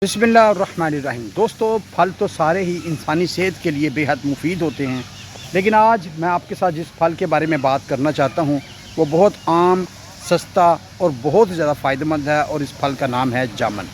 बिस्मिल्लाहिर्रहमानिर्रहीम। दोस्तों, फल तो सारे ही इंसानी सेहत के लिए बेहद मुफीद होते हैं, लेकिन आज मैं आपके साथ जिस फल के बारे में बात करना चाहता हूँ वो बहुत आम, सस्ता और बहुत ज़्यादा फ़ायदेमंद है, और इस फल का नाम है जामुन।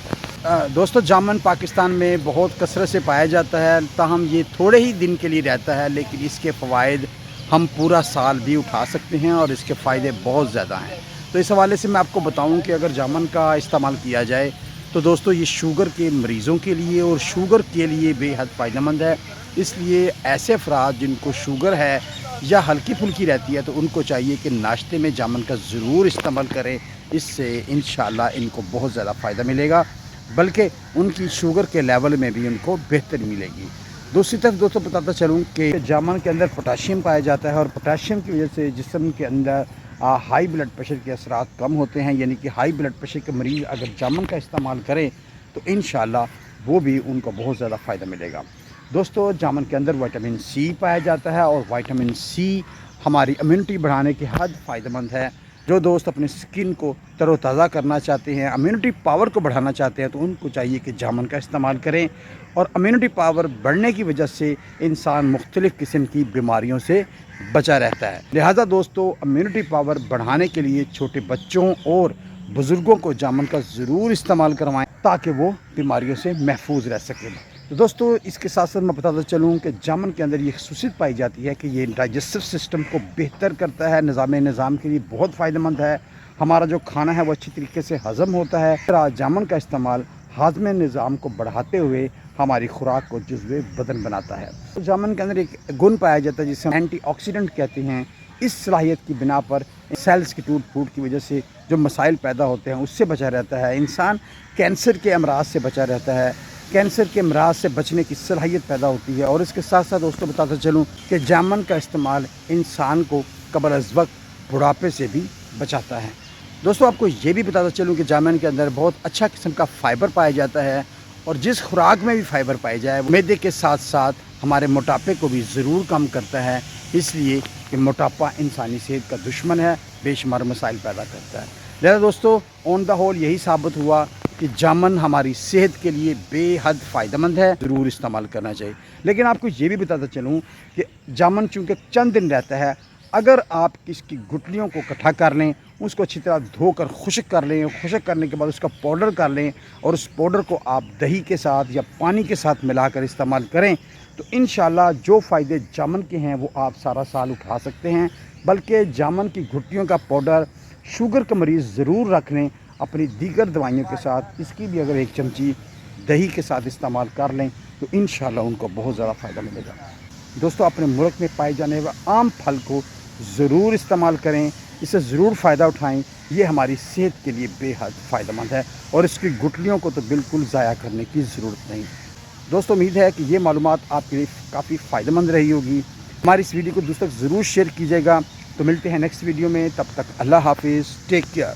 दोस्तों, जामुन पाकिस्तान में बहुत कसरत से पाया जाता है, ताहम ये थोड़े ही दिन के लिए रहता है, लेकिन इसके फ़वाइद हम पूरा साल भी उठा सकते हैं और इसके फ़ायदे बहुत ज़्यादा हैं। तो इस हवाले से मैं आपको बताऊँ कि अगर जामुन का इस्तेमाल किया जाए तो दोस्तों ये शुगर के मरीज़ों के लिए और शुगर के लिए बेहद फ़ायदेमंद है। इसलिए ऐसे अफराद जिनको शुगर है या हल्की फुल्की रहती है तो उनको चाहिए कि नाश्ते में जामुन का ज़रूर इस्तेमाल करें। इससे इंशाअल्लाह इनको बहुत ज़्यादा फ़ायदा मिलेगा, बल्कि उनकी शुगर के लेवल में भी उनको बेहतरी मिलेगी। दूसरी तरफ दोस्तों बताता चलूँ कि जामुन के अंदर पोटाशियम पाया जाता है, और पोटाशियम की वजह से जिस्म के अंदर हाई ब्लड प्रेशर के असरात कम होते हैं। यानी कि हाई ब्लड प्रेशर के मरीज़ अगर जामुन का इस्तेमाल करें तो इंशाअल्लाह वो भी उनको बहुत ज़्यादा फ़ायदा मिलेगा। दोस्तों, जामुन के अंदर विटामिन सी पाया जाता है, और विटामिन सी हमारी इम्यूनिटी बढ़ाने के हद फ़ायदेमंद है। जो दोस्त अपनी स्किन को तरोताज़ा करना चाहते हैं, इम्यूनिटी पावर को बढ़ाना चाहते हैं, तो उनको चाहिए कि जामुन का इस्तेमाल करें। और इम्यूनिटी पावर बढ़ने की वजह से इंसान मुख्तलिफ़ किस्म की बीमारियों से बचा रहता है। लिहाजा दोस्तों, इम्यूनिटी पावर बढ़ाने के लिए छोटे बच्चों और बुज़ुर्गों को जामुन का ज़रूर इस्तेमाल करवाएं, ताकि वो बीमारियों से महफूज रह सकें। तो दोस्तों, इसके साथ साथ मैं बताता चलूँ कि जामुन के अंदर ये खसूसियत पाई जाती है कि ये डाइजेस्टिव सिस्टम को बेहतर करता है, निज़ाम के लिए बहुत फ़ायदेमंद है। हमारा जो खाना है वो अच्छी तरीके से हज़म होता है। जामुन का इस्तेमाल हाज़मे निज़ाम को बढ़ाते हुए हमारी खुराक को जुज़्वे बदन बनाता है। तो जामुन के अंदर एक गुण पाया जाता है जिसे एंटीऑक्सीडेंट कहते हैं। इस सलाहियत की बिना पर सेल्स की टूट फूट की वजह से जो मसाइल पैदा होते हैं उससे बचा रहता है। इंसान कैंसर के अमराज से बचा रहता है, कैंसर के अमराज से बचने की सलाहियत पैदा होती है। और इसके साथ साथ दोस्तों बताता चलूँ कि जामुन का इस्तेमाल इंसान को क़ब्ल अज़ वक्त बुढ़ापे से भी बचाता है। दोस्तों, आपको ये भी बताता चलूँ कि जामुन के अंदर बहुत अच्छा किस्म का फ़ाइबर पाया जाता है, और जिस खुराक में भी फ़ाइबर पाया जाए मैदे के साथ साथ हमारे मोटापे को भी ज़रूर कम करता है। इसलिए कि मोटापा इंसानी सेहत का दुश्मन है, बेशुमार मसाइल पैदा करता है। लिहाजा दोस्तों, ऑन द होल यही साबित हुआ कि जामुन हमारी सेहत के लिए बेहद फ़ायदेमंद है, ज़रूर इस्तेमाल करना चाहिए। लेकिन आपको ये भी बताता चलूँ कि जामुन चूँकि चंद दिन रहता है, अगर आप इसकी गुठलियों को इकट्ठा कर लें, उसको अच्छी तरह धोकर खुश्क कर लें, खुश्क करने के बाद उसका पाउडर कर लें, और उस पाउडर को आप दही के साथ या पानी के साथ मिलाकर इस्तेमाल करें, तो इंशाअल्लाह जो फ़ायदे जामुन के हैं वो आप सारा साल उठा सकते हैं। बल्कि जामुन की गुठलियों का पाउडर शुगर का मरीज़ ज़रूर रख लें अपनी दीगर दवाइयों के साथ। इसकी भी अगर एक चमची दही के साथ इस्तेमाल कर लें तो इंशाअल्लाह उनको बहुत ज़्यादा फ़ायदा मिलेगा। दोस्तों, अपने मुल्क में पाए जाने वाले आम फल को ज़रूर इस्तेमाल करें, इससे ज़रूर फ़ायदा उठाएं। ये हमारी सेहत के लिए बेहद फ़ायदेमंद है, और इसकी गुठलियों को तो बिल्कुल ज़ाया करने की ज़रूरत नहीं। दोस्तों, उम्मीद है कि ये मालूमात आपके लिए काफ़ी फ़ायदेमंद रही होगी। हमारी इस वीडियो को दूसरों तक ज़रूर शेयर कीजिएगा। तो मिलते हैं नेक्स्ट वीडियो में, तब तक अल्लाह हाफिज़, टेक केयर।